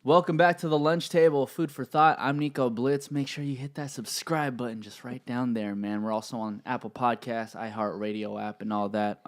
Welcome back to the lunch table, food for thought. I'm Nico Blitz. Make sure you hit that subscribe button just right down there, man. We're also on Apple Podcasts, iHeartRadio app, and all that.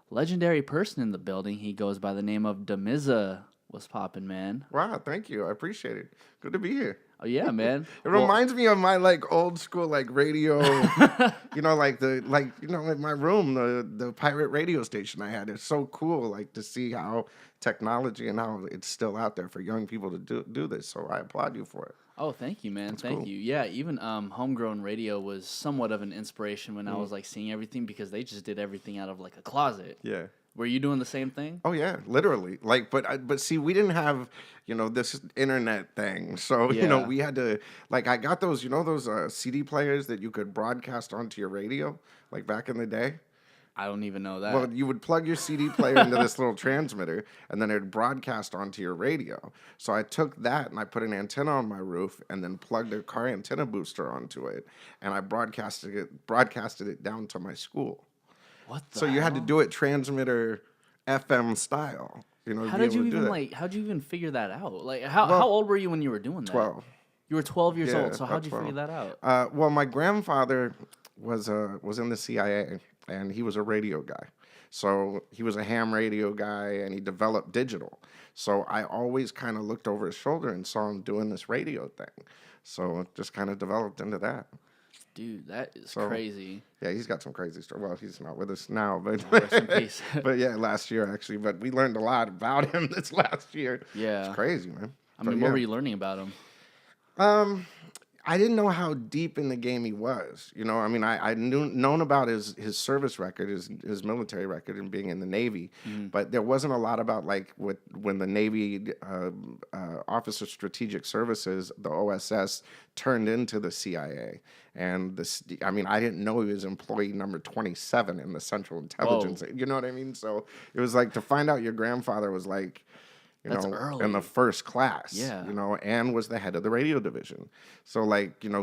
Legendary person in the building. He goes by the name of Damizza. What's poppin', man? Wow, thank you. I appreciate it. Good to be here. Oh yeah, man. It reminds me of my old school radio, in my room, the pirate radio station I had. It's so cool to see how technology and how it's still out there for young people to do this. So I applaud you for it. Oh, thank you, man. That's Thank cool. you. Yeah, even Homegrown Radio was somewhat of an inspiration when I was seeing everything because they just did everything out of a closet. Yeah. Were you doing the same thing? Oh yeah, literally. But see, we didn't have this internet thing, so Yeah. we had to I got those those CD players that you could broadcast onto your radio back in the day. I don't even know that. Well, you would plug your CD player into this little transmitter, and then it would broadcast onto your radio. So I took that and I put an antenna on my roof, and then plugged a car antenna booster onto it, and I broadcasted it down to my school. What the So you had to hell? do it transmitter FM style. To How be did you able to do even that. how'd you even figure that out? How old were you when you were doing that? 12. You were 12 years Yeah, old. So how'd about you 12. figure that out? Well, my grandfather was in the CIA, and he was a radio guy. So he was a ham radio guy, and he developed digital. So I always kind of looked over his shoulder and saw him doing this radio thing. So it just kind of developed into that. Dude, that is So- crazy. Yeah, he's got some crazy story. Well, he's not with us now, but Rest in peace. but yeah, last year actually. But we learned a lot about him this last year. Yeah. It's crazy, man. I mean, what were you learning about him? I didn't know how deep in the game he was. I mean, I known about his service record, his military record, and being in the Navy, but there wasn't a lot about when the Navy Office of Strategic Services, the OSS, turned into the CIA. And I mean, I didn't know he was employee number 27 in the Central Intelligence. You know what I mean? So it was to find out your grandfather was That's in early. the first class, Yeah. and was the head of the radio division. So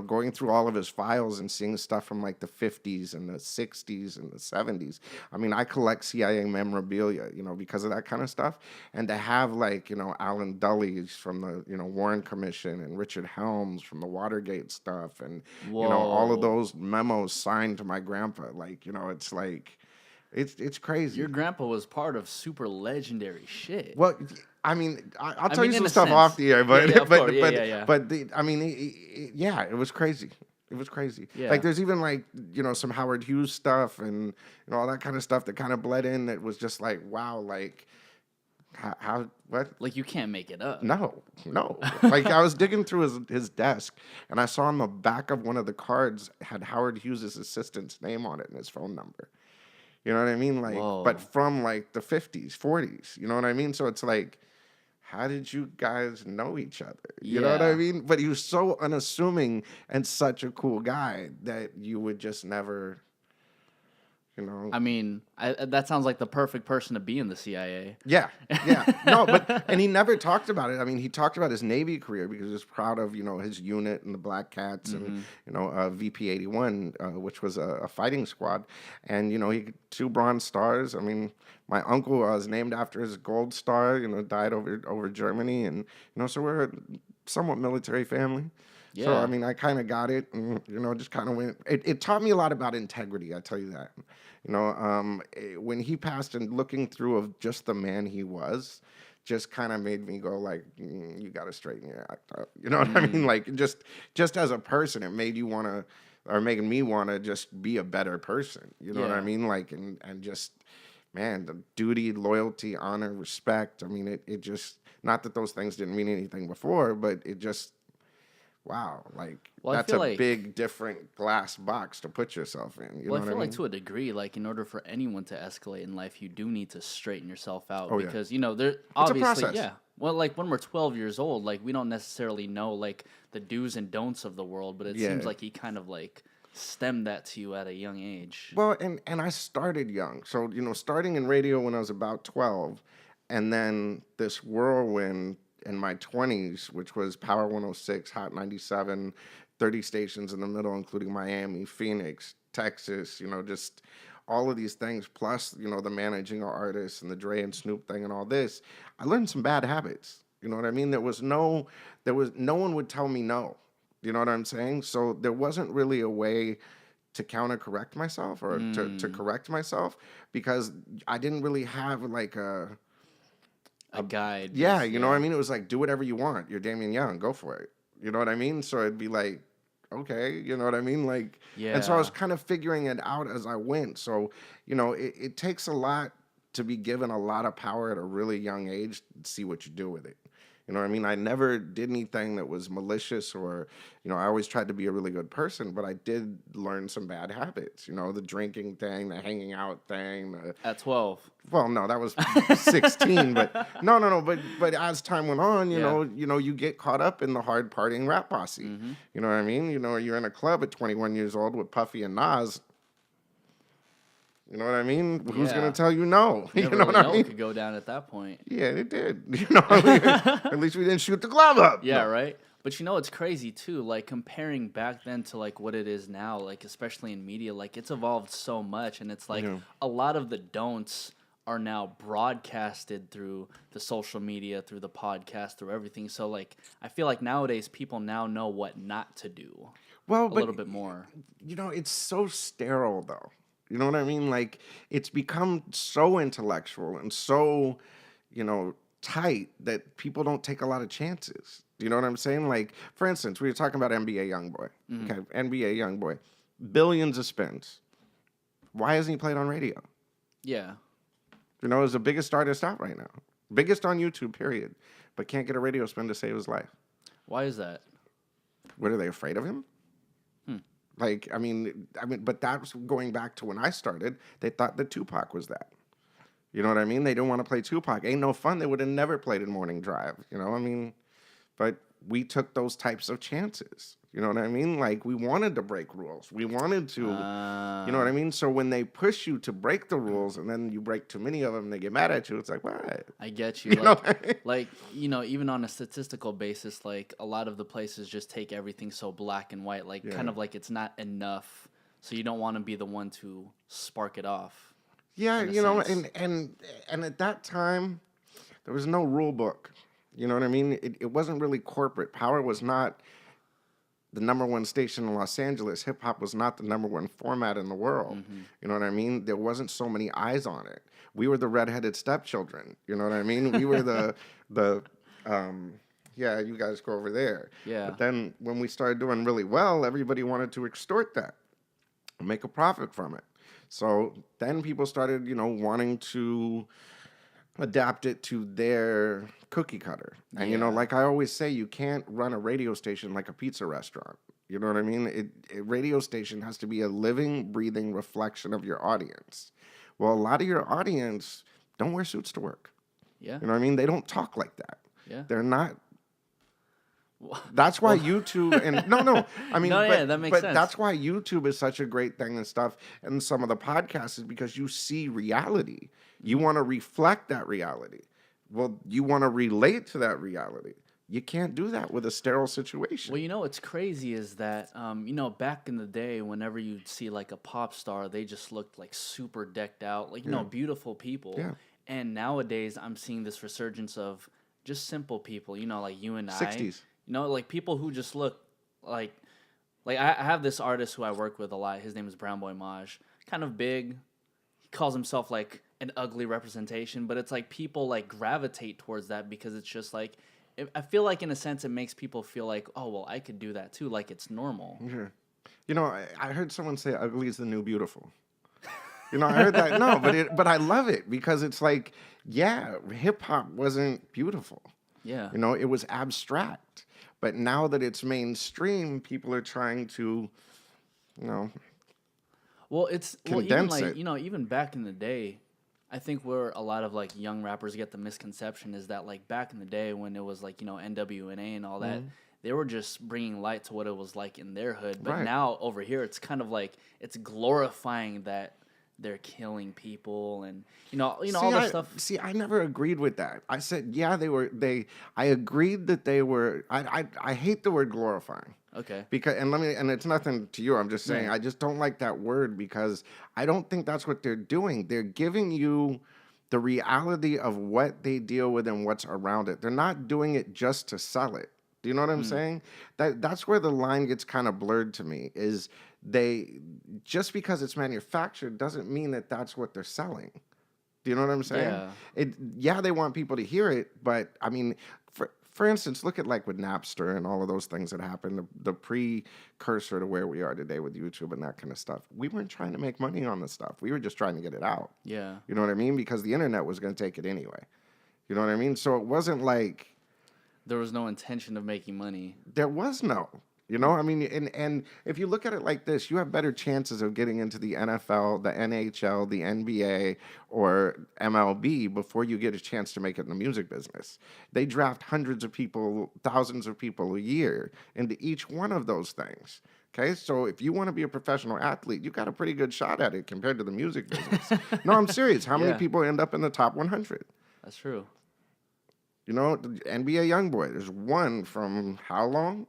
going through all of his files and seeing stuff from the 50s and the 60s and the 70s. I mean, I collect CIA memorabilia, because of that kind of stuff. And to have Alan Dulles from the, Warren Commission and Richard Helms from the Watergate stuff and, all of Whoa. those memos signed to my grandpa, it's crazy. Your grandpa was part of super legendary shit. Well, I mean, I'll tell mean, you in some a stuff sense. off the air, but Yeah, of but course. but Yeah. but I mean, yeah, it was crazy. It was crazy. Yeah. There's even some Howard Hughes stuff and all that kind of stuff that kind of bled in. That was just wow, how what? You can't make it up. No. I was digging through his desk, and I saw on the back of one of the cards had Howard Hughes' assistant's name on it and his phone number. You know what I mean? Whoa. But from the 50s, 40s. You know what I mean? So it's how did you guys know each other? You know what I Yeah. mean? But he was so unassuming and such a cool guy that you would just never, I mean, that sounds like the perfect person to be in the CIA. Yeah. No, and he never talked about it. I mean, he talked about his Navy career because he was proud of, his unit and the Black Cats and, VP 81, which was a fighting squad. And, he 2 Bronze Stars. I mean, my uncle was named after his Gold Star, died over Germany. And, so we're a somewhat military family. So, Yeah. I mean, I kind of got it and, just kind of went. It taught me a lot about integrity, I tell you that. When he passed and looking through of just the man he was, just kind of made me go you got to straighten your act up. You know what I mean? Just as a person, it made you want to, or making me want to just be a better person. You know what I Yeah. mean? And just, man, the duty, loyalty, honor, respect. I mean, it just, not that those things didn't mean anything before, but it just, wow, Well, I that's feel a big, different glass box to put yourself in. You Well, know I feel what I mean? to a degree, in order for anyone to escalate in life, you do need to straighten yourself out Oh, yeah. because there obviously, process. yeah. Well, when we're 12 years old, we don't necessarily know the do's and don'ts of the world, but it Yeah. seems like he kind of stemmed that to you at a young age. Well, and I started young. So, starting in radio when I was about 12, and then this whirlwind in my 20s, which was Power 106, Hot 97, 30 stations in the middle, including Miami, Phoenix, Texas, just all of these things, plus, the managing of artists and the Dre and Snoop thing and all this, I learned some bad habits. You know what I mean? There was no one would tell me no. You know what I'm saying? So there wasn't really a way to counter correct myself or to correct myself because I didn't really have like a guide. Yeah, you know what I mean? It was like, do whatever you want. You're Damian Young, go for it. You know what I mean? So it'd be like, okay, you know what I mean? Like, and so I was kind of figuring it out as I went. So, you know, it takes a lot to be given a lot of power at a really young age to see what you do with it. You know what I mean? I never did anything that was malicious or, you know, I always tried to be a really good person, but I did learn some bad habits. You know, the drinking thing, the hanging out thing. At 12. Well, no, that was 16, but no. But as time went on, you know, you get caught up in the hard partying rap posse. You know what I mean? You know, you're in a club at 21 years old with Puffy and Nas. You know what I mean? Who's gonna tell you no? You know what I mean? It could go down at that point. Yeah, it did. You know, at least we didn't shoot the club up. Yeah, right. But you know, it's crazy too. Like comparing back then to like what it is now. Like especially in media, like it's evolved so much, and it's like a lot of the don'ts are now broadcasted through the social media, through the podcast, through everything. So like, I feel like nowadays people now know what not to do. Well, a little bit more. You know, it's so sterile though. You know what I mean? Like, it's become so intellectual and so, you know, tight that people don't take a lot of chances. You know what I'm saying? Like, for instance, we were talking about NBA Youngboy. Okay, NBA Youngboy. Billions of spins. Why hasn't he played on radio? Yeah. You know, he's the biggest artist out right now. Biggest on YouTube, period. But can't get a radio spin to save his life. Why is that? What, are they afraid of him? Like, I mean, but that's going back to when I started. They thought that Tupac was that. You know what I mean? They didn't want to play Tupac. Ain't no fun. They would have never played in Morning Drive. You know, I mean, but we took those types of chances. You know what I mean? Like, we wanted to break rules. We wanted to, you know what I mean? So when they push you to break the rules and then you break too many of them and they get mad at you, it's like, what? I get you. Like, you know, even on a statistical basis, like a lot of the places just take everything so black and white, like kind of like it's not enough. So you don't want to be the one to spark it off. Yeah, you know, and at that time, there was no rule book. You know what I mean? It wasn't really corporate. Power was not the number one station in Los Angeles. Hip hop was not the number one format in the world. You know what I mean? There wasn't so many eyes on it. We were the redheaded stepchildren. You know what I mean? We were yeah, you guys go over there. Yeah. But then when we started doing really well, everybody wanted to extort that and make a profit from it. So then people started, you know, wanting to adapt it to their cookie cutter. And, you know, like I always say, you can't run a radio station like a pizza restaurant. You know what I mean? A radio station has to be a living, breathing reflection of your audience. Well, a lot of your audience don't wear suits to work. Yeah. You know what I mean? They don't talk like that. Yeah. They're not. That's why YouTube and no, I mean, that makes sense. But that's why YouTube is such a great thing and stuff. And some of the podcasts is because you see reality. You want to reflect that reality. Well, you want to relate to that reality. You can't do that with a sterile situation. Well, you know what's crazy is that, you know, back in the day, whenever you'd see like a pop star, they just looked like super decked out, like, you know, beautiful people. Yeah. And nowadays, I'm seeing this resurgence of just simple people, you know, like you and I. 60s. You know, like people who just look like I have this artist who I work with a lot. His name is Brown Boy Maj. Kind of big. He calls himself like an ugly representation, but it's like people like gravitate towards that because it's just like, I feel like in a sense it makes people feel like, oh, well, I could do that too. Like it's normal. Sure. You know, I heard someone say ugly is the new beautiful. You know, I heard that. No, but I love it because it's like, yeah, hip hop wasn't beautiful. Yeah. You know, it was abstract. But now that it's mainstream, people are trying to, you know, even like, you know, even back in the day, I think where a lot of like young rappers get the misconception is that like back in the day when it was like, you know, NWA and all that, they were just bringing light to what it was like in their hood. But now over here, it's kind of like it's glorifying that they're killing people and you know all that stuff. See, I never agreed with that. I said, yeah, I agreed that they were. I hate the word glorifying. Okay. Because and it's nothing to you. I'm just saying I just don't like that word because I don't think that's what they're doing. They're giving you the reality of what they deal with and what's around it. They're not doing it just to sell it. Do you know what I'm saying? That's where the line gets kind of blurred to me. Is they just because it's manufactured doesn't mean that that's what they're selling. Do you know what I'm saying? Yeah. They want people to hear it, but I mean, for instance, look at like with Napster and all of those things that happened, the precursor to where we are today with YouTube and that kind of stuff. We weren't trying to make money on this stuff. We were just trying to get it out. Yeah. You know what I mean? Because the internet was going to take it anyway. You know what I mean? So it wasn't like there was no intention of making money. There was no. You know, I mean, and if you look at it like this, you have better chances of getting into the NFL, the NHL, the NBA, or MLB before you get a chance to make it in the music business. They draft hundreds of people, thousands of people a year into each one of those things. Okay, so if you want to be a professional athlete, you got a pretty good shot at it compared to the music business. No, I'm serious. How many people end up in the top 100? That's true. You know, the NBA YoungBoy, there's one from how long?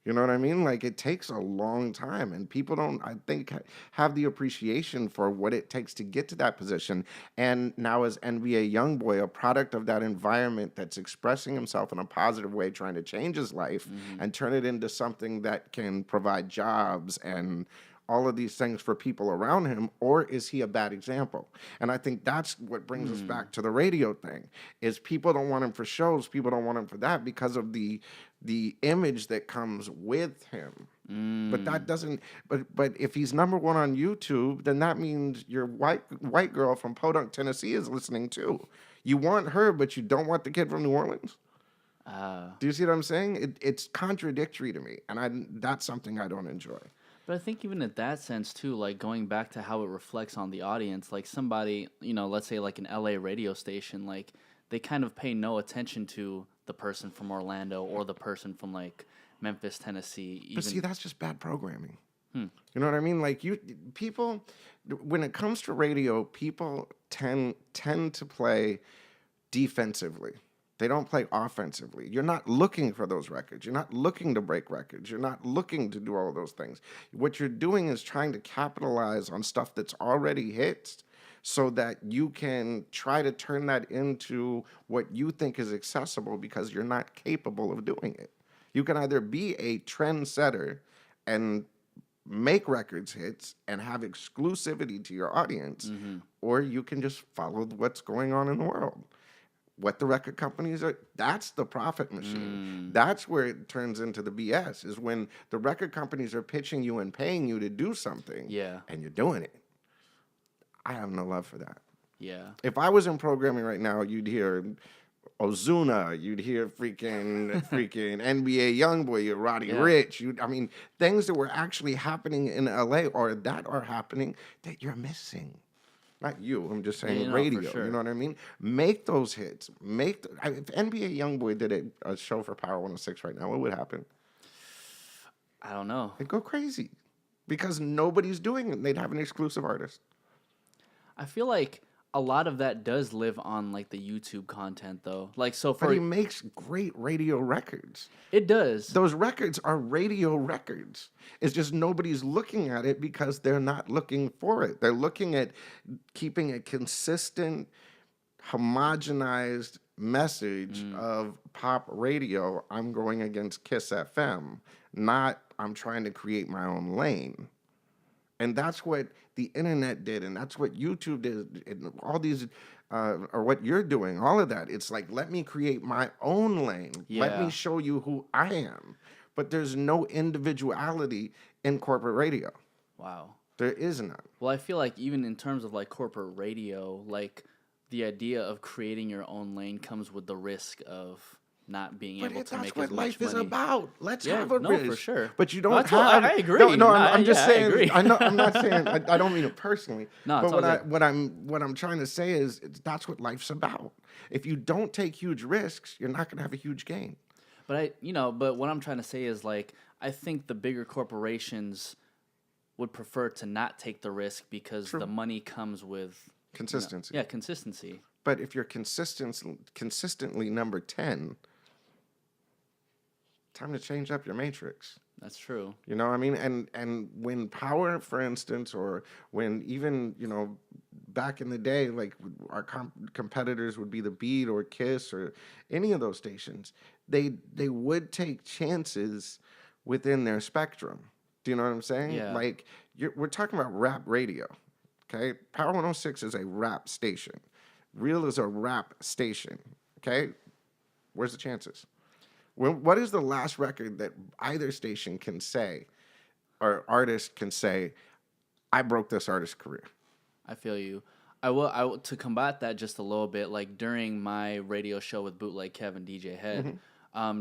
You know what I mean? Like, it takes a long time, and people don't, I think, have the appreciation for what it takes to get to that position. And now as NBA YoungBoy, a product of that environment that's expressing himself in a positive way, trying to change his life and turn it into something that can provide jobs and all of these things for people around him, or is he a bad example? And I think that's what brings us back to the radio thing, is people don't want him for shows, people don't want him for that because of the image that comes with him. But that doesn't, but if he's number one on YouTube, then that means your white girl from Podunk, Tennessee is listening too. You want her, but you don't want the kid from New Orleans? Do you see what I'm saying? It's contradictory to me, and that's something I don't enjoy. But I think even in that sense, too, like going back to how it reflects on the audience, like somebody, you know, let's say like an LA radio station, like they kind of pay no attention to the person from Orlando or the person from like Memphis, Tennessee. But see, that's just bad programming. You know what I mean? Like people, when it comes to radio, people tend to play defensively. They don't play offensively. You're not looking for those records. You're not looking to break records. You're not looking to do all of those things. What you're doing is trying to capitalize on stuff that's already hits so that you can try to turn that into what you think is accessible because you're not capable of doing it. You can either be a trendsetter and make records hits and have exclusivity to your audience, or you can just follow what's going on in the world. What the record companies are, that's the profit machine. That's where it turns into the BS, is when the record companies are pitching you and paying you to do something, and you're doing it. I have no love for that. Yeah. If I was in programming right now, you'd hear Ozuna, you'd hear freaking NBA YoungBoy, Roddy Ricch. I mean, things that were actually happening in LA or that are happening that you're missing. Not you, I'm just saying radio, sure. You know what I mean? Make those hits. If NBA YoungBoy did a show for Power 106 right now, what would happen? I don't know. It'd go crazy because nobody's doing it. They'd have an exclusive artist. I feel like a lot of that does live on like the YouTube content though. Like so for But he makes great radio records. It does. Those records are radio records. It's just nobody's looking at it because they're not looking for it. They're looking at keeping a consistent, homogenized message of pop radio. I'm going against Kiss FM, not I'm trying to create my own lane. And that's what the internet did, and that's what YouTube did, and all these, or what you're doing, all of that. It's like, let me create my own lane. Let me show you who I am. But there's no individuality in corporate radio. Wow. There is none. Well, I feel like even in terms of like corporate radio, like the idea of creating your own lane comes with the risk of not being able to make as much money. That's what life is about. Let's have a risk. No, for sure. But you don't have. I agree. No, I'm just saying. I agree. I'm not saying. I don't mean it personally. No, but what I'm trying to say is that's what life's about. If you don't take huge risks, you're not going to have a huge gain. But but what I'm trying to say is like I think the bigger corporations would prefer to not take the risk because the money comes with consistency. Consistency. But if you're consistently number 10. Time to change up your matrix. That's true. You know what I mean? And when Power, for instance, or when even, back in the day, like our competitors would be the Beat or Kiss or any of those stations. They would take chances within their spectrum. Do you know what I'm saying? Yeah. Like we're talking about rap radio. Okay, Power 106 is a rap station. Real is a rap station. Okay, where's the chances? What is the last record that either station can say, or artist can say, I broke this artist's career? I feel you. I will to combat that just a little bit. Like during my radio show with Bootleg Kevin DJ Head,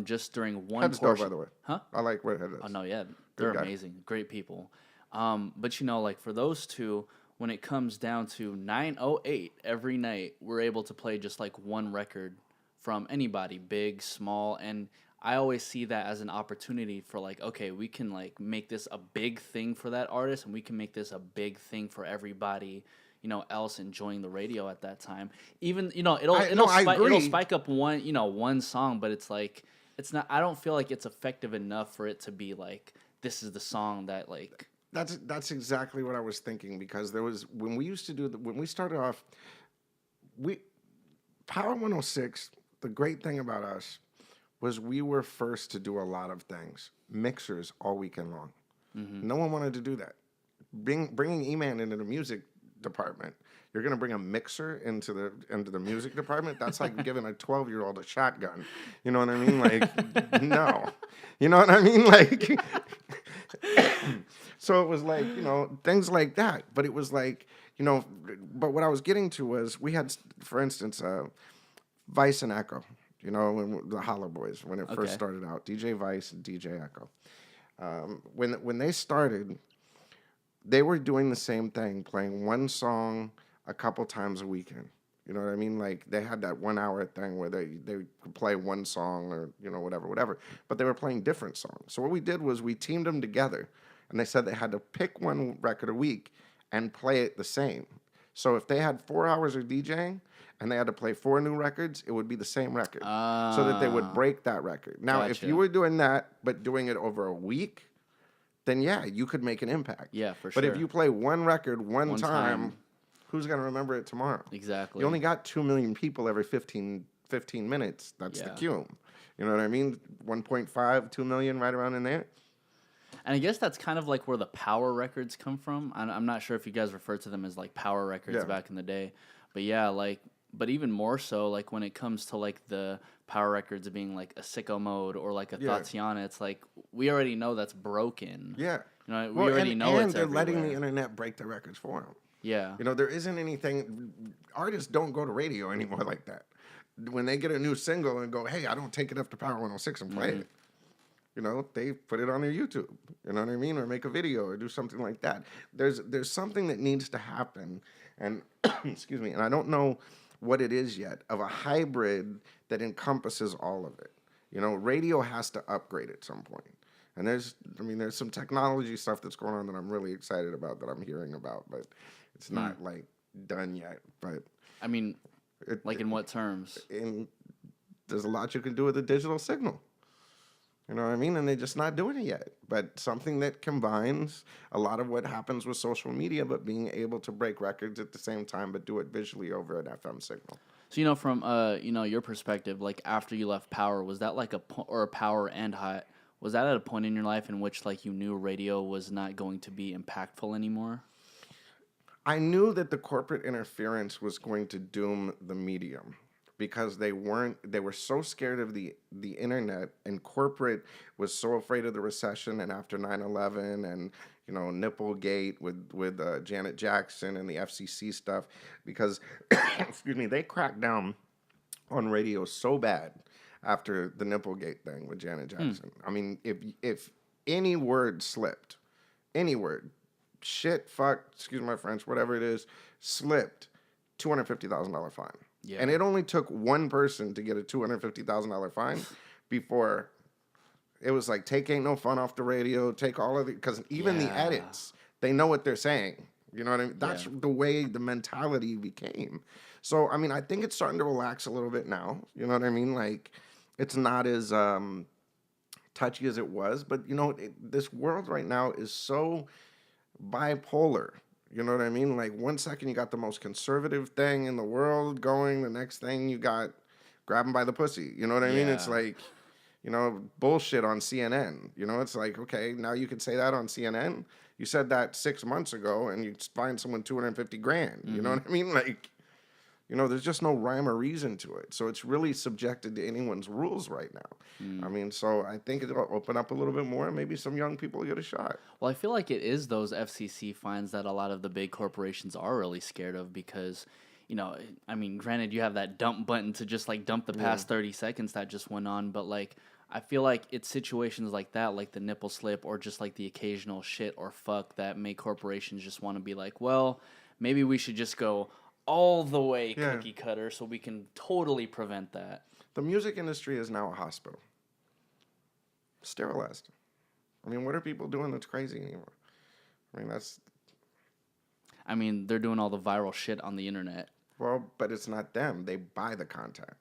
just during one Head's dope, portion, by the way. huh? I like what Head is. Oh no, yeah, they're guy. amazing, great people. But you know, like for those two, when it comes down to 9:08 every night, we're able to play just like one record from anybody, big, small, and I always see that as an opportunity for like, okay, we can like make this a big thing for that artist, and we can make this a big thing for everybody, you know, else enjoying the radio at that time. Even it'll spike up one song, but it's like it's not. I don't feel like it's effective enough for it to be like this is the song that like. That's exactly what I was thinking, because there was when we used to when we started off, Power 106. The great thing about us was we were first to do a lot of things. Mixers all weekend long. Mm-hmm. No one wanted to do that. Bringing E-Man into the music department. You're gonna bring a mixer into the music department? That's like giving a 12-year-old a shotgun. You know what I mean? Like, no. You know what I mean? Like, so it was like, you know, things like that. But it was like, you know, but what I was getting to was we had, for instance, Vice and Echo. You know, when the Holler Boys, when it first started out, DJ Vice and DJ Echo. When they started, they were doing the same thing, playing one song a couple times a weekend. You know what I mean? Like they had that 1 hour thing where they could play one song or, you know, whatever. But they were playing different songs. So what we did was we teamed them together, and they said they had to pick one record a week and play it the same. So if they had 4 hours of DJing, and they had to play 4 new records, it would be the same record. So that they would break that record. Now, if you were doing that, but doing it over a week, then yeah, you could make an impact. Yeah, for sure. But if you play one record one time, who's going to remember it tomorrow? Exactly. You only got 2 million people every 15 minutes. That's the cue. You know what I mean? 1.5, 2 million, right around in there. And I guess that's kind of like where the power records come from. I'm not sure if you guys refer to them as like power records back in the day. But yeah, like... But even more so, like when it comes to like the power records being like a Sicko Mode or like a Tatiana, it's like we already know that's broken. Yeah, you know, we already know it's they're everywhere. letting the internet break the records for them. Yeah, you know, there isn't anything. Artists don't go to radio anymore like that. When they get a new single and go, "Hey, I don't take it up to Power 106 and play it," you know, they put it on their YouTube. You know what I mean, or make a video or do something like that. There's something that needs to happen, and excuse me, and I don't know what it is yet, of a hybrid that encompasses all of it. You know, radio has to upgrade at some point. And there's some technology stuff that's going on that I'm really excited about, that I'm hearing about, but it's not like done yet. But I mean, in what terms? There's a lot you can do with a digital signal. You know what I mean? And they're just not doing it yet. But something that combines a lot of what happens with social media, but being able to break records at the same time, but do it visually over an FM signal. So, you know, from, your perspective, like after you left Power, was that like or Power and Hot, was that at a point in your life in which like you knew radio was not going to be impactful anymore? I knew that the corporate interference was going to doom the medium, because they were so scared of the internet, and corporate was so afraid of the recession, and after 9/11 and, you know, Nipplegate with Janet Jackson and the FCC stuff, because excuse me, they cracked down on radio so bad after the Nipplegate thing with Janet Jackson. I mean, if any word slipped, any word, shit, fuck, excuse my French, whatever it is, slipped, $250,000 fine. Yeah. And it only took one person to get a $250,000 fine before it was like, take Ain't No Fun off the radio, take all of it, because even the edits, they know what they're saying. You know what I mean? That's the way the mentality became. So, I mean, I think it's starting to relax a little bit now. You know what I mean? Like, it's not as touchy as it was. But, you know, this world right now is so bipolar. You know what I mean? Like, one second you got the most conservative thing in the world going, the next thing you got grab him by the pussy. You know what I mean? It's Yeah. like, bullshit on CNN. It's like, okay, now you can say that on CNN. You said that 6 months ago, and you find someone 250 grand. You know what I mean? Like, there's just no rhyme or reason to it. So it's really subjected to anyone's rules right now. I mean, so I think it'll open up a little bit more, and maybe some young people will get a shot. Well, I feel like it is those FCC fines that a lot of the big corporations are really scared of because, I mean, granted, you have that dump button to just like dump the past 30 seconds that just went on, but like, I feel like it's situations like that, like the nipple slip or just like the occasional shit or fuck that make corporations just want to be like, well, maybe we should just go all the way cookie cutter so we can totally prevent that. The music industry is now a hospital. Sterilized. I mean, what are people doing that's crazy anymore? I mean, they're doing all the viral shit on the internet. Well, but it's not them. They buy the content.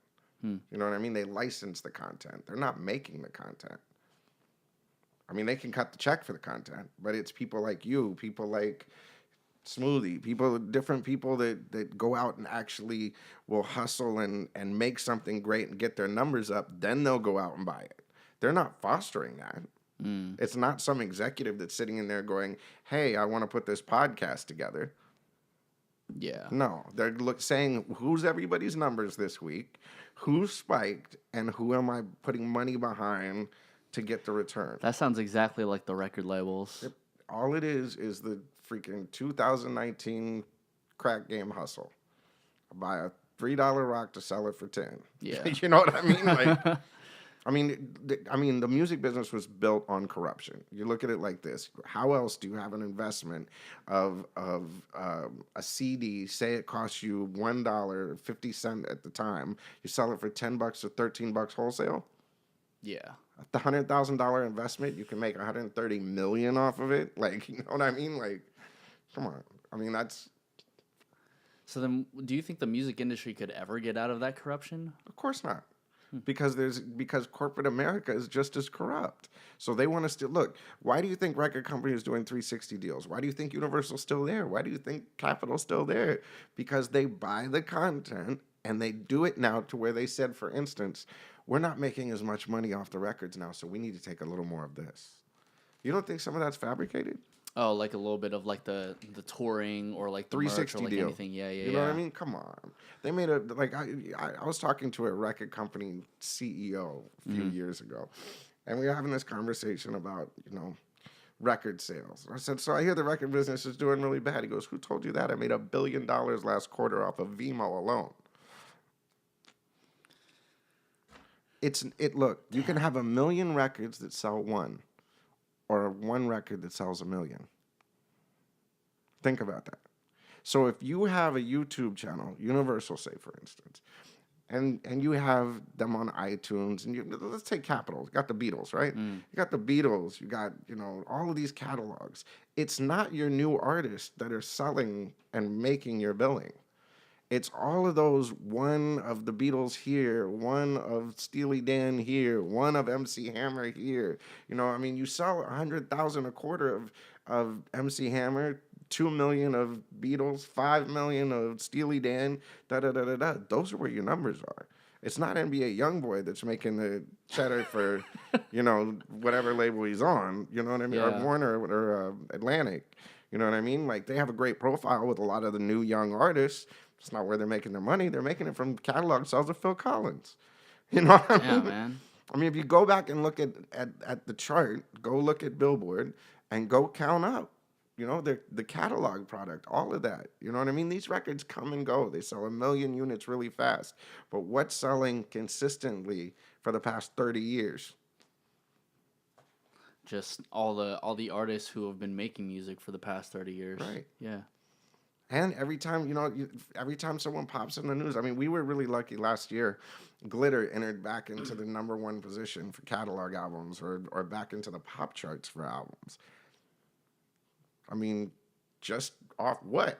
You know what I mean? They license the content. They're not making the content. I mean, they can cut the check for the content, but it's people like you, people like Smoothie, different people that go out and actually will hustle and make something great and get their numbers up. Then they'll go out and buy it. They're not fostering that. It's not some executive that's sitting in there going, hey, I want to put this podcast together. Yeah. No, they're saying who's everybody's numbers this week, who's spiked, and who am I putting money behind to get the return. That sounds exactly like the record labels. Yep. All it is the freaking 2019 crack game hustle. Buy a $3 rock to sell it for 10. Yeah. You know what I mean? Like, I mean, the music business was built on corruption. You look at it like this: how else do you have an investment of a CD? Say it costs you $1.50 at the time. You sell it for $10 or $13 wholesale. Yeah. The $100,000 investment, you can make $130 million off of it. Like, you know what I mean? Like, come on. I mean, that's. So then, do you think the music industry could ever get out of that corruption? Of course not. Because corporate America is just as corrupt. So they want us to look. Why do you think record companies doing 360 deals? Why do you think Universal's still there? Why do you think Capitol's still there? Because they buy the content and they do it now to where they said, for instance, we're not making as much money off the records now, so we need to take a little more of this. You don't think some of that's fabricated? Oh, like a little bit of like the touring or like the 360 merch or like deal. anything. Yeah. You know what I mean? Come on. They made I was talking to a record company CEO a few years ago, and we were having this conversation about, record sales. I said, so I hear the record business is doing really bad. He goes, who told you that? I made $1 billion last quarter off of Vimo alone. Look, you can have 1 million records that sell one, or one record that sells 1 million. Think about that. So if you have a YouTube channel, Universal, say, for instance, and you have them on iTunes, and let's take Capitol. You got the Beatles, right? You got the Beatles. You got, all of these catalogs. It's not your new artists that are selling and making your billing. It's all of those, one of the Beatles here, one of Steely Dan here, one of MC Hammer here. You sell 100,000 a quarter of MC Hammer, 2 million of Beatles, 5 million of Steely Dan, da-da-da-da-da. Those are where your numbers are. It's not NBA YoungBoy that's making the cheddar for, whatever label he's on, you know what I mean? Yeah. Or Warner or Atlantic, you know what I mean? Like, they have a great profile with a lot of the new young artists. It's not where they're making their money. They're making it from catalog sales of Phil Collins. You know what I mean? Yeah, man. I mean, if you go back and look at the chart, go look at Billboard and go count up, the catalog product, all of that. You know what I mean? These records come and go. They sell 1 million units really fast. But what's selling consistently for the past 30 years? Just all the artists who have been making music for the past 30 years. Right. Yeah. And every time, every time someone pops in the news, I mean, we were really lucky last year. Glitter entered back into the #1 position for catalog albums or back into the pop charts for albums. I mean, just off what?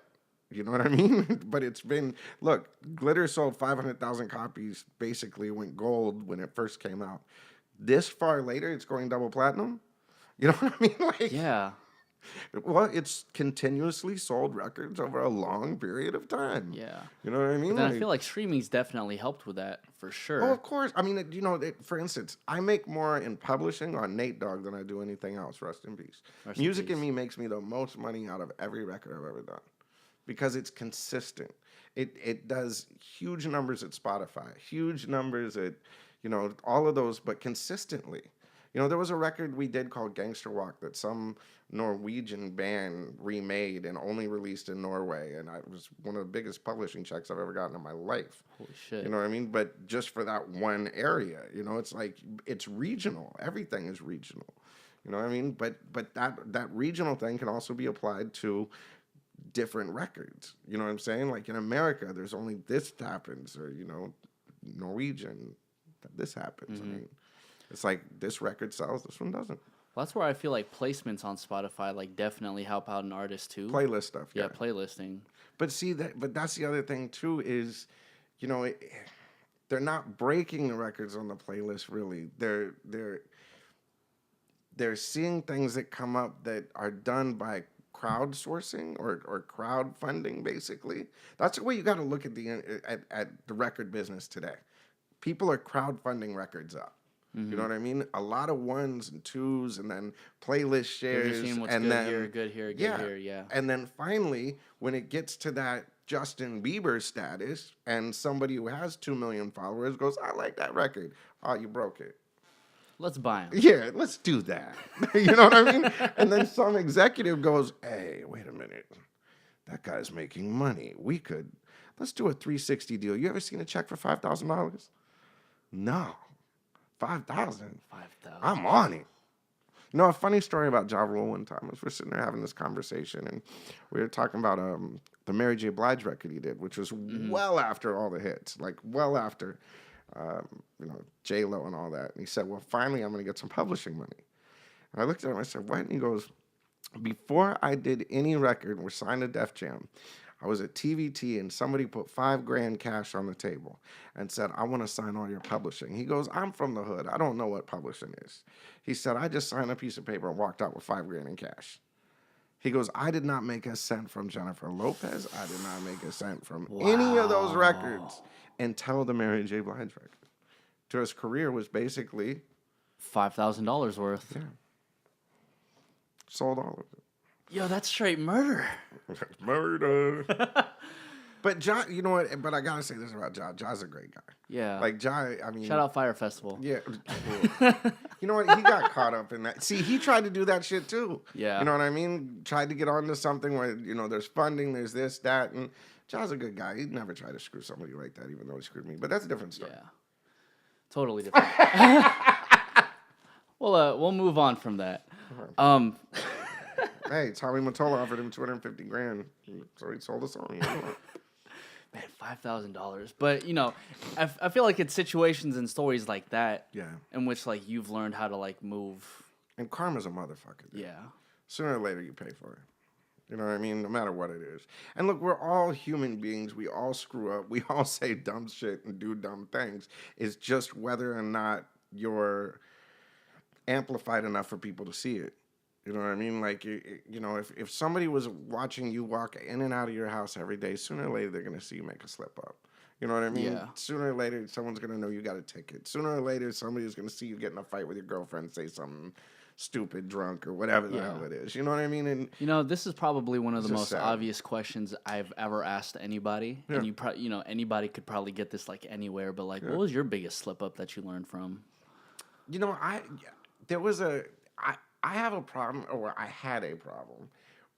You know what I mean? But it's been, look, Glitter sold 500,000 copies, basically went gold when it first came out. This far later, it's going double platinum? You know what I mean? Like, Yeah. Well, it's continuously sold records over a long period of time. Yeah. You know what I mean? But then I feel like streaming's definitely helped with that for sure. Oh, of course. I mean, for instance, I make more in publishing on Nate Dogg than I do anything else. Rest in peace. Music in Me makes me the most money out of every record I've ever done because it's consistent. It does huge numbers at Spotify, huge numbers at, all of those, but consistently. There was a record we did called Gangster Walk that some Norwegian band remade and only released in Norway. And it was one of the biggest publishing checks I've ever gotten in my life. Holy shit. You know what I mean? But just for that one area, it's like, it's regional. Everything is regional. You know what I mean? But that regional thing can also be applied to different records. You know what I'm saying? Like in America, there's only this happens, or, Norwegian, this happens. I mean, it's like this record sells, this one doesn't. Well, that's where I feel like placements on Spotify like definitely help out an artist too. Playlist stuff, yeah. Playlisting. But see that's the other thing too is, they're not breaking the records on the playlist really. They're seeing things that come up that are done by crowdsourcing or crowdfunding basically. That's the way you got to look at the record business today. People are crowdfunding records up. You know what I mean? A lot of ones and twos, and then playlist shares, and then good here, yeah. And then finally, when it gets to that Justin Bieber status, and somebody who has 2 million followers goes, "I like that record." Oh, you broke it. Let's buy them. Yeah, let's do that. You know what I mean? And then some executive goes, "Hey, wait a minute, that guy's making money. Let's do a 360 deal. You ever seen a check for $5,000? No." 5,000. I'm on it. A funny story about Ja Rule one time was we're sitting there having this conversation, and we were talking about the Mary J. Blige record he did, which was well after all the hits, like well after, J-Lo and all that. And he said, "Well, finally, I'm going to get some publishing money." And I looked at him, I said, "What?" And he goes, "Before I did any record and was signed to Def Jam, I was at TVT and somebody put $5,000 cash on the table and said, 'I want to sign all your publishing.'" He goes, "I'm from the hood. I don't know what publishing is." He said, "I just signed a piece of paper and walked out with $5,000 in cash." He goes, "I did not make a cent from Jennifer Lopez. I did not make a cent from any of those records until the Mary J. Blige record." So his career was basically $5,000 worth. Yeah. Sold all of it. Yo, that's straight murder. Murder. But Ja, you know what? But I gotta say this about Ja. Ja's a great guy. Yeah. Like Ja, I mean. Shout out Fire Festival. Yeah. You know what? He got caught up in that. See, he tried to do that shit too. Yeah. You know what I mean? Tried to get onto something where, there's funding, there's this, that, and Ja's a good guy. He'd never try to screw somebody like that, even though he screwed me. But that's a different story. Yeah. Totally different. Well, we'll move on from that. Hey, Tommy Mottola offered him $250,000, so he sold a song. Man, $5,000. But I feel like it's situations and stories like that, in which like you've learned how to like move. And karma's a motherfucker. Dude. Yeah. Sooner or later, you pay for it. You know what I mean? No matter what it is. And look, we're all human beings. We all screw up. We all say dumb shit and do dumb things. It's just whether or not you're amplified enough for people to see it. You know what I mean? Like, if somebody was watching you walk in and out of your house every day, sooner or later they're going to see you make a slip up. You know what I mean? Yeah. Sooner or later someone's going to know you got a ticket. Sooner or later somebody's going to see you get in a fight with your girlfriend, say something stupid, drunk, or whatever the hell it is. You know what I mean? And this is probably one of the most sad. obvious questions I've ever asked anybody. Yeah. And anybody could probably get this like anywhere, but like, what was your biggest slip up that you learned from? I have a problem, or I had a problem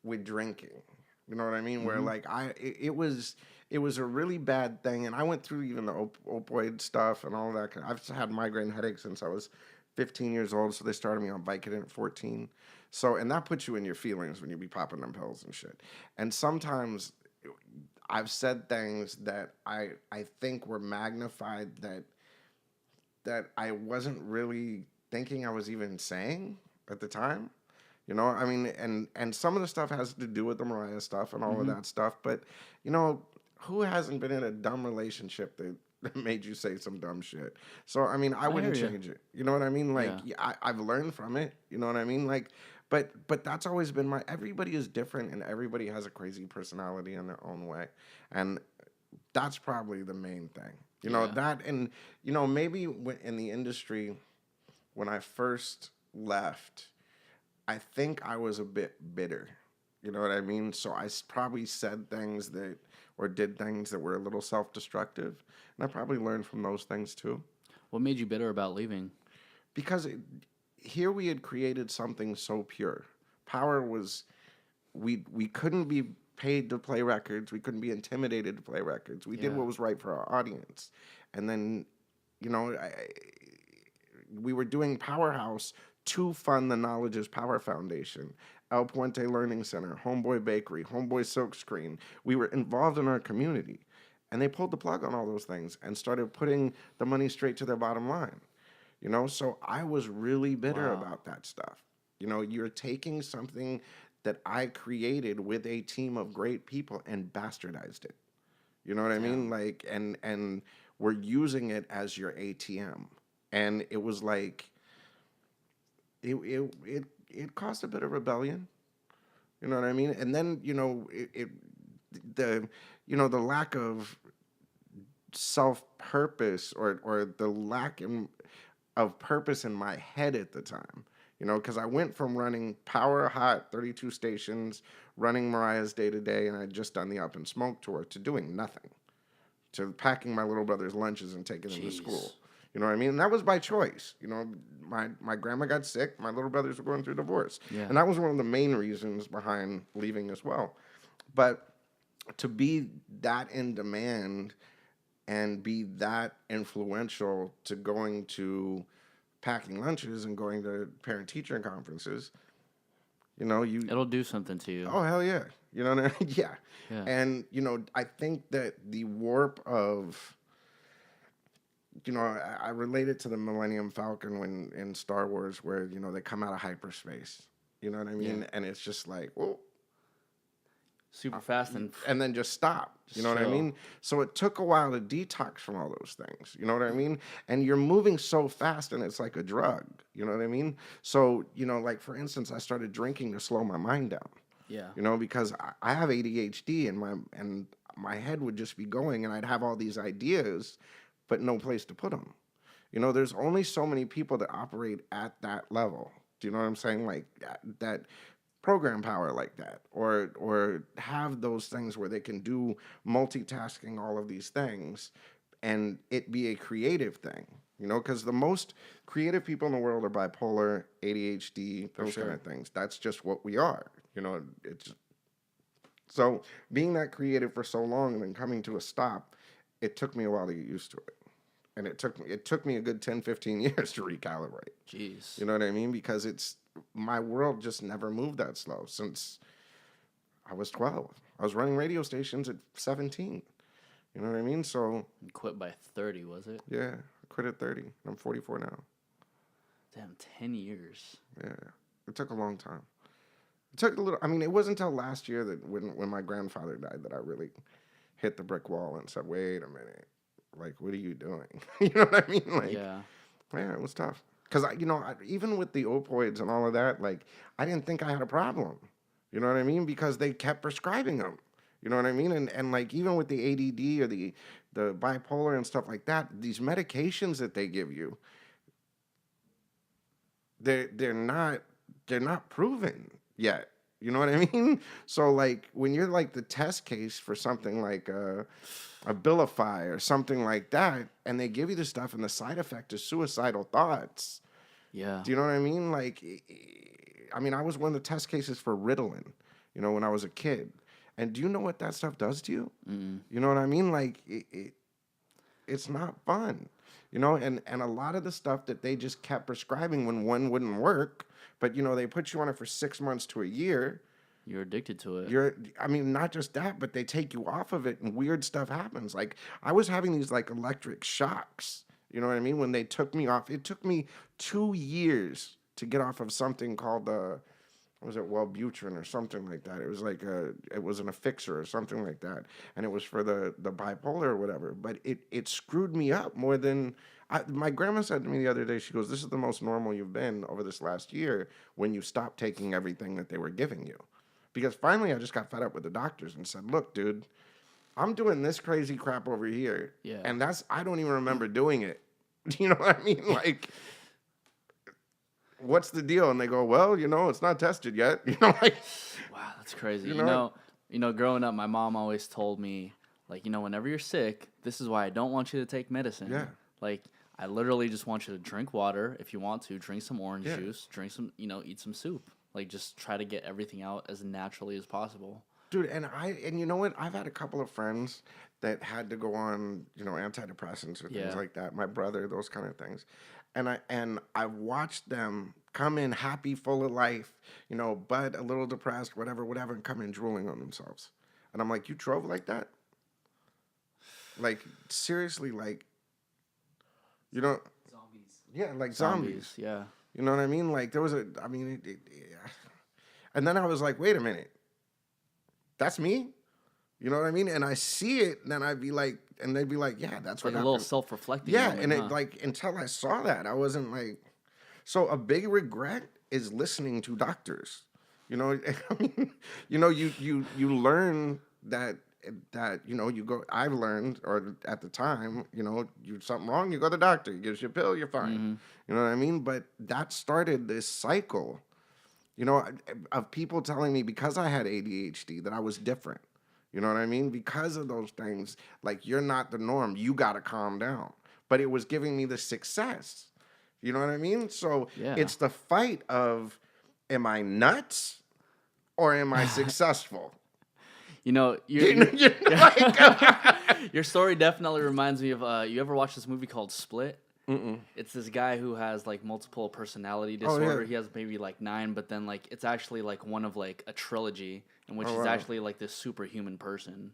with drinking. You know what I mean? Where like it was a really bad thing, and I went through even the opioid stuff and all that. I've had migraine headaches since I was 15 years old, so they started me on Vicodin at 14. So, and that puts you in your feelings when you be popping them pills and shit. And sometimes I've said things that I think were magnified that I wasn't really thinking I was even saying at the time. I mean, and some of the stuff has to do with the Mariah stuff and all of that stuff, but, who hasn't been in a dumb relationship that made you say some dumb shit? So, I mean, I wouldn't change it. You know what I mean? Like, I've learned from it. You know what I mean? Like, But that's always been everybody is different and everybody has a crazy personality in their own way. And that's probably the main thing. That, and maybe in the industry when I first left, I think I was a bit bitter. You know what I mean? So I probably said things or did things that were a little self-destructive. And I probably learned from those things too. What made you bitter about leaving? Because here we had created something so pure. Power was, we couldn't be paid to play records. We couldn't be intimidated to play records. We did what was right for our audience. And then, we were doing Powerhouse to fund the Knowledge is Power Foundation, El Puente Learning Center, Homeboy Bakery, Homeboy Silkscreen. We were involved in our community. And they pulled the plug on all those things and started putting the money straight to their bottom line. So I was really bitter about that stuff. You're taking something that I created with a team of great people and bastardized it. You know what I mean? Like, and we're using it as your ATM. And it was like, it caused a bit of rebellion. You know what I mean? And then, the lack of self-purpose or the lack of purpose in my head at the time, because I went from running Power Hot 32 stations, running Mariah's Day to Day, and I'd just done the Up and Smoke tour, to doing nothing, to packing my little brother's lunches and taking them to school. You know what I mean? And that was by choice. My grandma got sick. My little brothers were going through divorce. Yeah. And that was one of the main reasons behind leaving as well. But to be that in demand and be that influential to going to packing lunches and going to parent-teacher conferences, it'll do something to you. Oh, hell yeah. You know what I mean? Yeah. And, I think that the warp of, I relate it to the Millennium Falcon when in Star Wars where, they come out of hyperspace. You know what I mean? Yeah. And it's just like, whoa. Super fast and then just stop. You know what I mean? So it took a while to detox from all those things. You know what I mean? And you're moving so fast and it's like a drug. You know what I mean? So, like for instance, I started drinking to slow my mind down. Yeah. Because I have ADHD and my head would just be going and I'd have all these ideas, but no place to put them. There's only so many people that operate at that level. Do you know what I'm saying? Like that program power like that, or have those things where they can do multitasking, all of these things, and it be a creative thing, because the most creative people in the world are bipolar, ADHD, those kind of things. That's just what we are, it's so being that creative for so long and then coming to a stop, it took me a while to get used to it. And it took me a good 10, 15 years to recalibrate. Jeez. You know what I mean? Because my world just never moved that slow since I was 12. I was running radio stations at 17. You know what I mean? So you quit by 30, was it? Yeah, I quit at 30. I'm 44 now. Damn, 10 years. Yeah, it took a long time. It took a little. I mean, it wasn't until last year that when my grandfather died that I really hit the brick wall and said, "Wait a minute, like, what are you doing?" You know what I mean? Like, yeah, it was tough. Because, even with the opioids and all of that, like, I didn't think I had a problem. You know what I mean? Because they kept prescribing them. You know what I mean? And like, even with the ADD or the bipolar and stuff like that, these medications that they give you, they're not proven yet. You know what I mean? So, like, when you're, like, the test case for something like a Abilify or something like that, and they give you the stuff and the side effect is suicidal thoughts. Yeah. Do you know what I mean? Like, I was one of the test cases for Ritalin, when I was a kid. And do you know what that stuff does to you? Mm-mm. You know what I mean? Like, it's not fun. And a lot of the stuff that they just kept prescribing when one wouldn't work, but, they put you on it for 6 months to a year. You're addicted to it. Not just that, but they take you off of it and weird stuff happens. Like, I was having these, like, electric shocks. You know what I mean? When they took me off, it took me 2 years to get off of something called was it Wellbutrin or something like that. It was like it was an Affixor or something like that, and it was for the bipolar or whatever. But it screwed me up more than my grandma said to me the other day. She goes, "This is the most normal you've been over this last year when you stopped taking everything that they were giving you." Because finally, I just got fed up with the doctors and said, "Look, dude, I'm doing this crazy crap over here, and I don't even remember doing it." You know what I mean? Like, what's the deal? And they go, well, it's not tested yet. Like, wow, that's crazy. You know, growing up, my mom always told me, like, whenever you're sick, this is why I don't want you to take medicine. Yeah. Like, I literally just want you to drink water if you want to, drink some orange juice, drink some, eat some soup. Like, just try to get everything out as naturally as possible. Dude, and you know what? I've had a couple of friends that had to go on, antidepressants or things like that. My brother, those kind of things. And I watched them come in happy, full of life, but a little depressed, whatever, and come in drooling on themselves. And I'm like, you drove like that? Like, seriously, like, zombies. Yeah, like zombies. Yeah. You know what I mean? Like, there was and then I was like, wait a minute. That's me? You know what I mean? And I see it, and then I'd be like, and they'd be like, yeah, that's what happened. A little self-reflecting. Yeah, moment, and it until I saw that, I wasn't like, so a big regret is listening to doctors. I mean, you learn that you go. I've learned, or at the time, you something wrong, you go to the doctor, he gives you a pill, you're fine. Mm-hmm. You know what I mean? But that started this cycle, of people telling me because I had ADHD that I was different. You know what I mean? Because of those things, like, you're not the norm. You got to calm down. But it was giving me the success. You know what I mean? So it's the fight of, am I nuts or am I successful? Your story definitely reminds me of, you ever watch this movie called Split? Mm-mm. It's this guy who has like multiple personality disorder. He has maybe like 9, but then like it's actually like one of like a trilogy in which he's actually like this superhuman person.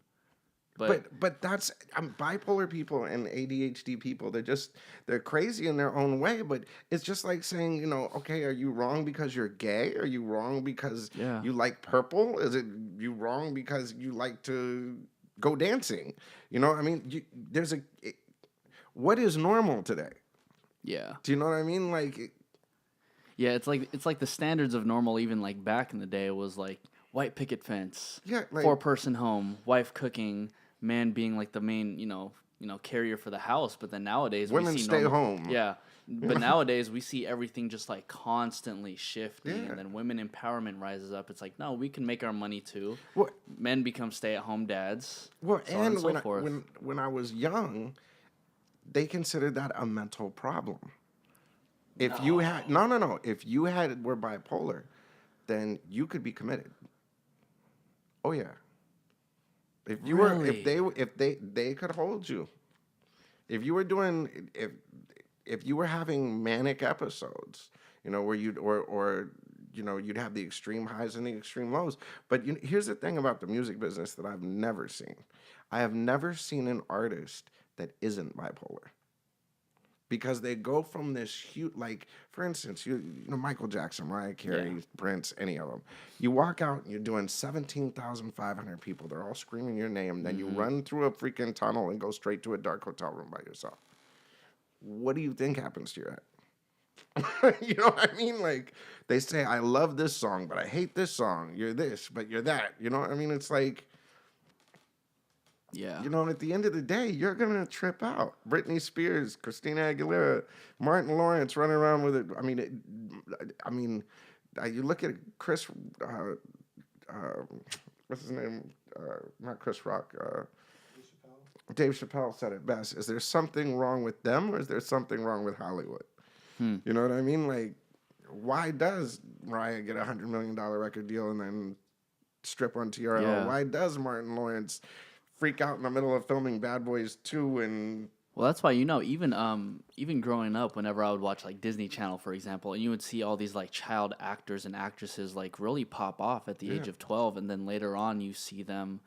But that's bipolar people and ADHD people. They're crazy in their own way. But it's just like saying, okay, are you wrong because you're gay? Are you wrong because you like purple? Is it you wrong because you like to go dancing? I mean, what is normal today? Yeah. Do you know what I mean? Like, yeah, it's like the standards of normal. Even like back in the day, was like white picket fence, like 4-person home, wife cooking, man being like the main, carrier for the house. But then nowadays, women stay home. Yeah, but nowadays we see everything just like constantly shifting, and then women empowerment rises up. It's like, no, we can make our money too. Well, men become stay-at-home dads. Well, so and so forth. When I was young, they considered that a mental problem. If you had if you were bipolar, then you could be committed. Oh yeah. If you if they could hold you. If you were doing if you were having manic episodes, where you'd you'd have the extreme highs and the extreme lows. But here's the thing about the music business that I've never seen. I have never seen an artist that isn't bipolar. Because they go from this huge, like, for instance, Michael Jackson, Mariah Carey, Prince, any of them. You walk out and you're doing 17,500 people. They're all screaming your name. Then you run through a freaking tunnel and go straight to a dark hotel room by yourself. What do you think happens to your head? You know what I mean? Like, they say, I love this song, but I hate this song. You're this, but you're that. You know what I mean? It's like, yeah. At the end of the day, you're going to trip out. Britney Spears, Christina Aguilera, Martin Lawrence running around with it. You look at Chris, what's his name? Not Chris Rock. Dave Chappelle said it best. Is there something wrong with them, or is there something wrong with Hollywood? You know what I mean? Like, why does Mariah get a $100 million record deal and then strip on TRL? Yeah. Why does Martin Lawrence freak out in the middle of filming Bad Boys 2 and... Well, that's why, even growing up, whenever I would watch, like, Disney Channel, for example, and you would see all these, like, child actors and actresses, like, really pop off at the age of 12, and then later on you see them,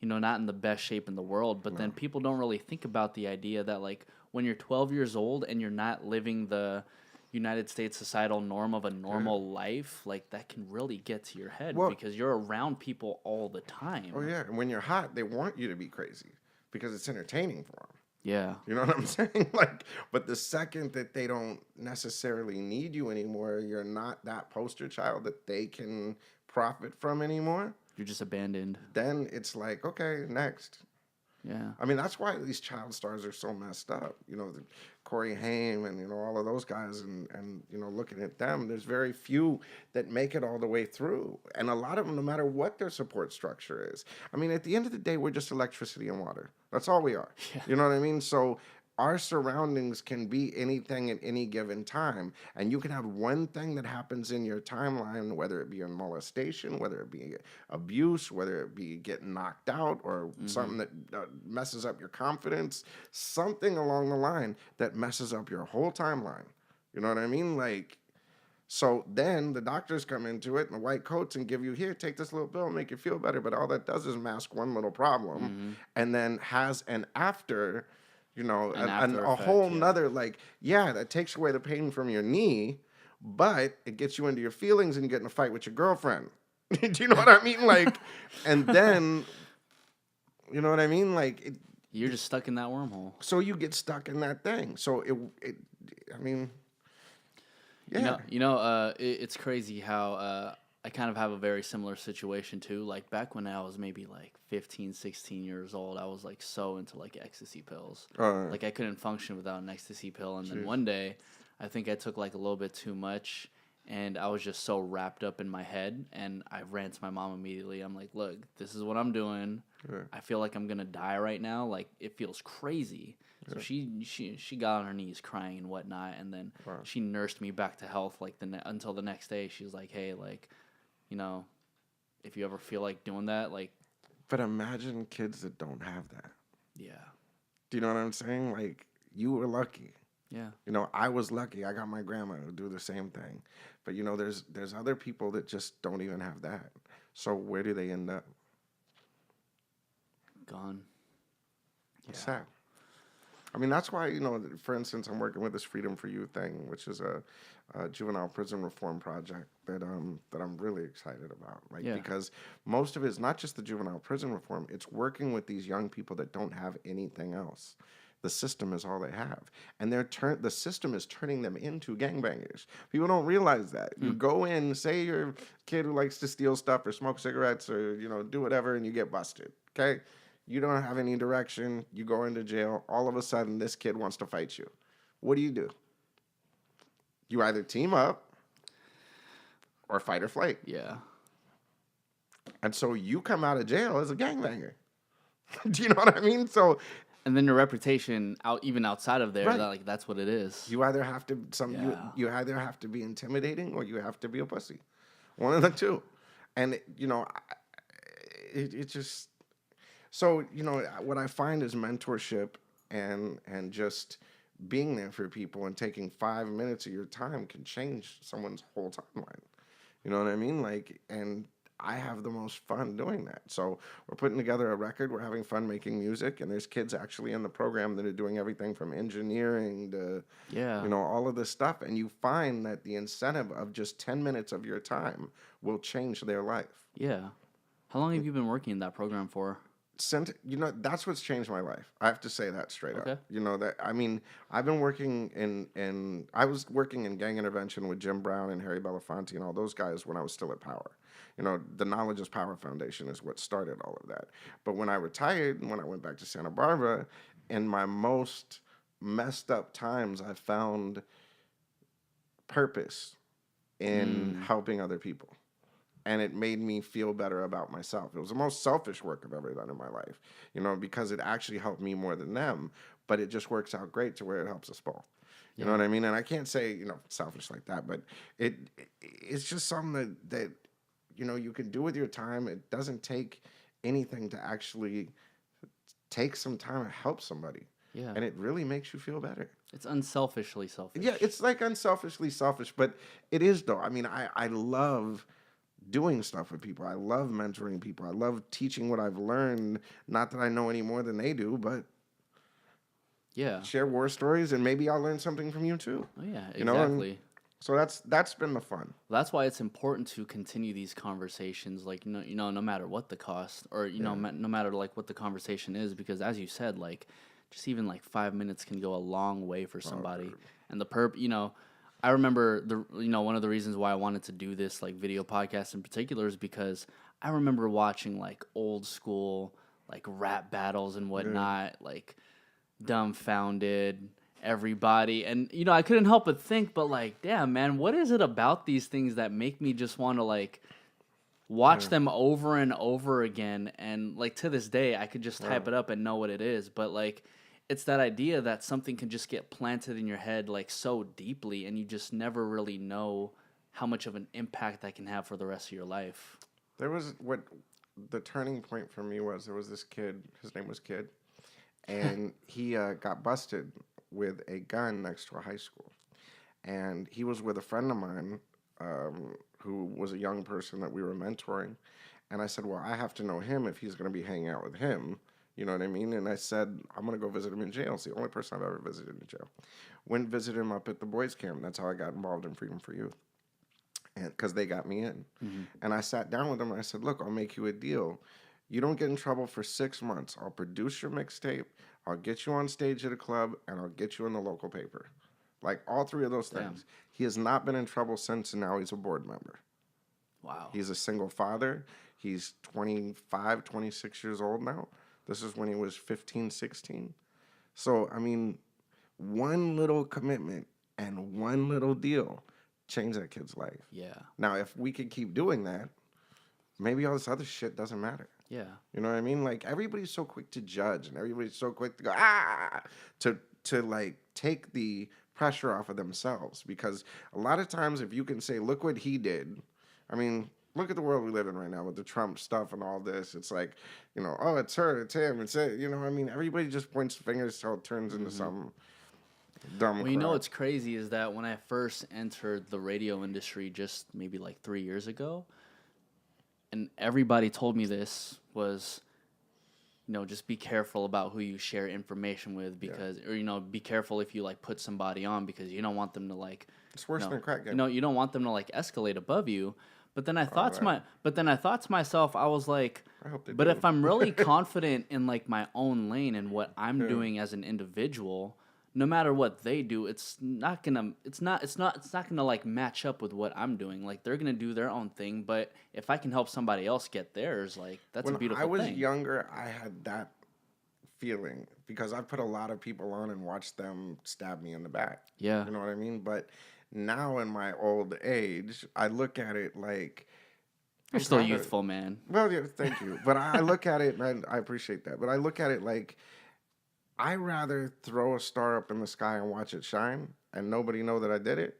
not in the best shape in the world, but then people don't really think about the idea that, like, when you're 12 years old and you're not living the United States societal norm of a normal life, like that can really get to your head Well, because you're around people all the time. oh yeah, and when you're hot, they want you to be crazy because it's entertaining for them. Yeah. You know what I'm saying? Like, but the second that they don't necessarily need you anymore, you're not that poster child that they can profit from anymore. You're just abandoned. Then it's like, okay, next. Yeah. I mean, that's why these child stars are so messed up. You know, Corey Haim and, you know, all of those guys and, you know, looking at them, there's very few that make it all the way through. And a lot of them, no matter what their support structure is. I mean, at the end of the day, we're just electricity and water. That's all we are. Yeah. You know what I mean? So our surroundings can be anything at any given time. And you can have one thing that happens in your timeline, whether it be a molestation, whether it be abuse, whether it be getting knocked out, or something that messes up your confidence, something along the line that messes up your whole timeline. You know what I mean? Like, so then the doctors come into it in the white coats and give you, here, take this little pill, make you feel better. But all that does is mask one little problem and then has an after... You know, a whole nother, like, yeah, that takes away the pain from your knee, but it gets you into your feelings and you get in a fight with your girlfriend. Do you know what I mean? Like, and then, you know what I mean? Like, you're just stuck in that wormhole. So you get stuck in that thing. So I mean, yeah. It's crazy how I kind of have a very similar situation too. Like back when I was maybe like 15, 16 years old, I was like so into like ecstasy pills. Like I couldn't function without an ecstasy pill. And then one day, I think I took like a little bit too much and I was just so wrapped up in my head. And I ran to my mom immediately. I'm like, look, this is what I'm doing. I feel like I'm going to die right now. Like it feels crazy. So she got on her knees crying and whatnot. And then she nursed me back to health like until the next day. She was like, hey, like, you know, if you ever feel like doing that, like... But imagine kids that don't have that. Yeah. Do you know what I'm saying? Like, you were lucky. Yeah. You know, I was lucky. I got my grandma to do the same thing. But, you know, there's other people that just don't even have that. So where do they end up? Gone. It's sad. I mean, that's why, you know, for instance, I'm working with this Freedom for You thing, which is a juvenile prison reform project that I'm really excited about. Like, because most of it is not just the juvenile prison reform, it's working with these young people that don't have anything else. The system is all they have. And the system is turning them into gangbangers. People don't realize that. You go in, say you're a kid who likes to steal stuff or smoke cigarettes or, you know, do whatever, and you get busted, okay? You don't have any direction. You go into jail. All of a sudden, this kid wants to fight you. What do? You either team up or fight or flight. Yeah. And so you come out of jail as a gangbanger. Do you know what I mean? So, and then your reputation even outside of there, that's what it is. You either have to you either have to be intimidating or you have to be a pussy. One of the two. And you know, it just. So, you know, what I find is mentorship and just being there for people and taking 5 minutes of your time can change someone's whole timeline. You know what I mean? Like, and I have the most fun doing that. So we're putting together a record. We're having fun making music. And there's kids actually in the program that are doing everything from engineering to, you know, all of this stuff. And you find that the incentive of just 10 minutes of your time will change their life. Yeah. How long have you been working in that program for? You know, that's what's changed my life. I have to say that straight up. You know, that, I mean, I've been working I was working in gang intervention with Jim Brown and Harry Belafonte and all those guys when I was still at Power. You know, the Knowledge is Power Foundation is what started all of that. But when I retired and when I went back to Santa Barbara, in my most messed up times, I found purpose in helping other people. And it made me feel better about myself. It was the most selfish work I've ever done in my life, you know, because it actually helped me more than them. But it just works out great to where it helps us both. You know what I mean? And I can't say, you know, selfish like that, but it's just something that, you know, you can do with your time. It doesn't take anything to actually take some time to help somebody. Yeah. And it really makes you feel better. It's unselfishly selfish. Yeah, it's like unselfishly selfish, but it is though. I mean, I love doing stuff with people. I love mentoring people. I love teaching what I've learned. Not that I know any more than they do, but Yeah. Share war stories, and maybe I'll learn something from you too. Oh yeah, You know, exactly. and so that's been the fun. That's why it's important to continue these conversations, like no matter what the cost, or Yeah. no matter like what the conversation is, because as you said, like just even like 5 minutes can go a long way for somebody. dude. And I remember one of the reasons why I wanted to do this like video podcast in particular is because I remember watching like old school like rap battles and whatnot, like Dumbfounded, Everybody, and I couldn't help but think, but like, damn man, what is it about these things that make me just want to like watch them over and over again? And like to this day I could just type it up and know what it is, but like it's that idea that something can just get planted in your head like so deeply, and you just never really know how much of an impact that can have for the rest of your life. There was what the turning point for me was. There was this kid. His name was Kid, and he got busted with a gun next to a high school, and he was with a friend of mine who was a young person that we were mentoring, and I said, well, I have to know him if he's going to be hanging out with him. You know what I mean? And I said, I'm going to go visit him in jail. It's the only person I've ever visited in jail. Went visit him up at the boys' camp. That's how I got involved in Freedom for Youth, and because they got me in. Mm-hmm. And I sat down with him and I said, look, I'll make you a deal. You don't get in trouble for 6 months. I'll produce your mixtape. I'll get you on stage at a club, and I'll get you in the local paper. Like, all three of those things. He has not been in trouble since, and now he's a board member. Wow. He's a single father. He's 25, 26 years old now. This is when he was 15, 16. So, I mean, one little commitment and one little deal changed that kid's life. Yeah. Now, if we could keep doing that, maybe all this other shit doesn't matter. Yeah. You know what I mean? Like, everybody's so quick to judge, and everybody's so quick to go, to like take the pressure off of themselves. Because a lot of times, if you can say, look what he did, I mean, look at the world we live in right now with the Trump stuff and all this. It's like, oh, it's her, it's him, it's it. I mean, everybody just points fingers till it turns into some dumb Well, crap. what's crazy is that when I first entered the radio industry just maybe like 3 years ago, and everybody told me this was, just be careful about who you share information with, because, or, be careful if you like put somebody on, because you don't want them to like, It's worse than a crack game. you don't want them to like escalate above you. But then I thought to myself, I was like, I hope they but do. if I'm really confident in like my own lane and what I'm doing as an individual, no matter what they do, it's not gonna like match up with what I'm doing. Like, they're gonna do their own thing, but if I can help somebody else get theirs, like, that's a beautiful thing. When I was younger, I had that feeling because I put a lot of people on and watched them stab me in the back. Yeah. You know what I mean? But now in my old age, I look at it like You're still youthful, man. Well, yeah, thank you. But I look at it, and I appreciate that. But I look at it like I rather throw a star up in the sky and watch it shine and nobody know that I did it.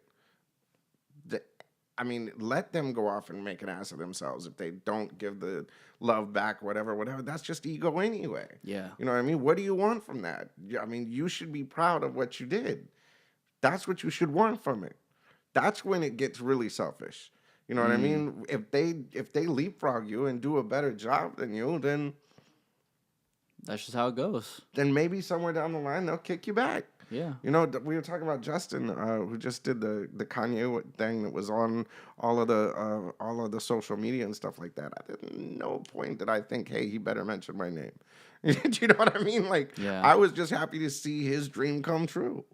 I mean, let them go off and make an ass of themselves if they don't give the love back, whatever. That's just ego anyway. Yeah. You know what I mean? What do you want from that? I mean, you should be proud of what you did. That's what you should want from it. That's when it gets really selfish. You know what I mean? If they leapfrog you and do a better job than you, then that's just how it goes. Then maybe somewhere down the line they'll kick you back. Yeah. We were talking about Justin, who just did the Kanye thing that was on all of the social media and stuff like that. At no point did I think, hey, he better mention my name. Do you know what I mean? Like, I was just happy to see his dream come true.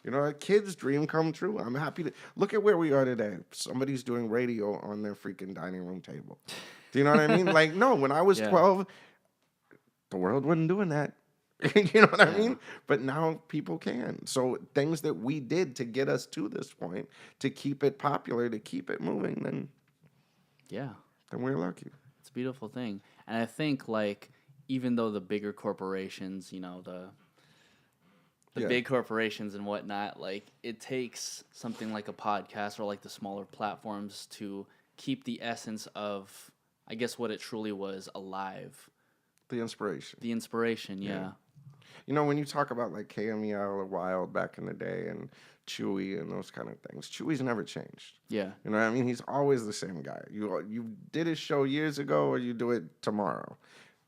A kid's dream come true. I'm happy to look at where we are today. Somebody's doing radio on their freaking dining room table. Do you know what I mean? Like, no, when I was 12, the world wasn't doing that. You know what I mean? But now people can. So things that we did to get us to this point, to keep it popular, to keep it moving, then we're lucky. It's a beautiful thing. And I think, like, even though the bigger corporations, the big corporations and whatnot, like, it takes something like a podcast or like the smaller platforms to keep the essence of, I guess, what it truly was alive. The inspiration. The inspiration, yeah. When you talk about like KMEL or Wild back in the day and Chewy and those kind of things, Chewy's never changed. Yeah. You know what I mean? He's always the same guy. You did his show years ago or you do it tomorrow.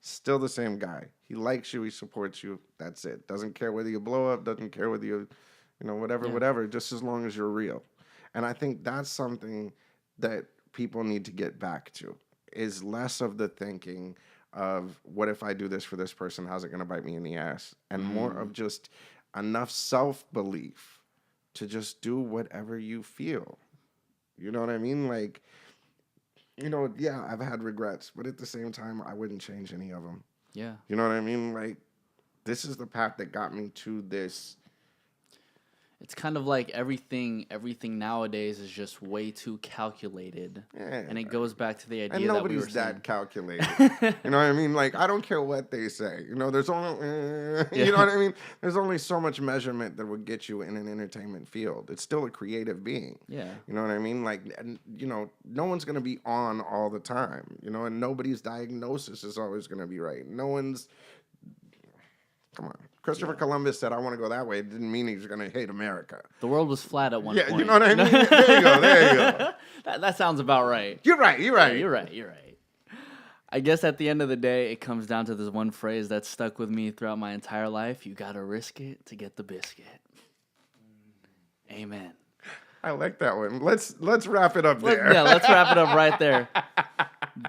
Still the same guy. He likes you. He supports you. That's it. Doesn't care whether you blow up. Doesn't care whether you whatever. Just as long as you're real. And I think that's something that people need to get back to. Is less of the thinking of what if I do this for this person? How's it going to bite me in the ass? And more of just enough self-belief to just do whatever you feel. You know what I mean? Like, yeah, I've had regrets, but at the same time, I wouldn't change any of them. Yeah. You know what I mean? Like, this is the path that got me to this. It's kind of like everything nowadays is just way too calculated. Yeah. And it goes back to the idea and that nobody's we were that saying. calculated. You know what I mean? Like, I don't care what they say. There's only, you know what I mean? There's only so much measurement that would get you in an entertainment field. It's still a creative being. Yeah. You know what I mean? Like, no one's going to be on all the time, and nobody's diagnosis is always going to be right. No one's, come on. Christopher Columbus said, I want to go that way. It didn't mean he was going to hate America. The world was flat at one point. Yeah, you know what I mean? There you go. That sounds about right. You're right. Yeah, you're right. I guess at the end of the day, it comes down to this one phrase that stuck with me throughout my entire life. You got to risk it to get the biscuit. Amen. I like that one. Let's wrap it up there. Let's wrap it up right there.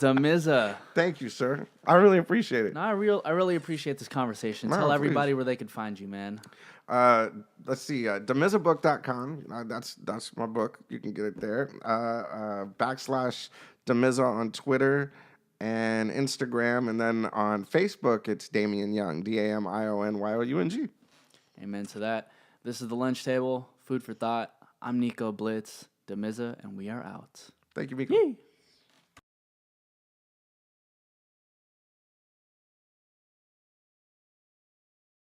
Damizza. Thank you, sir. I really appreciate it. No, I really appreciate this conversation. Tell everybody where they can find you, man. Let's see, DamizzaBook.com. That's my book. You can get it there. /Damizza on Twitter and Instagram, and then on Facebook, it's Damian Young, DAMIONYOUNG. Amen to that. This is The Lunch Table, Food for Thought. I'm Nico Blitz, Damizza, and we are out. Thank you, Miko. Yay.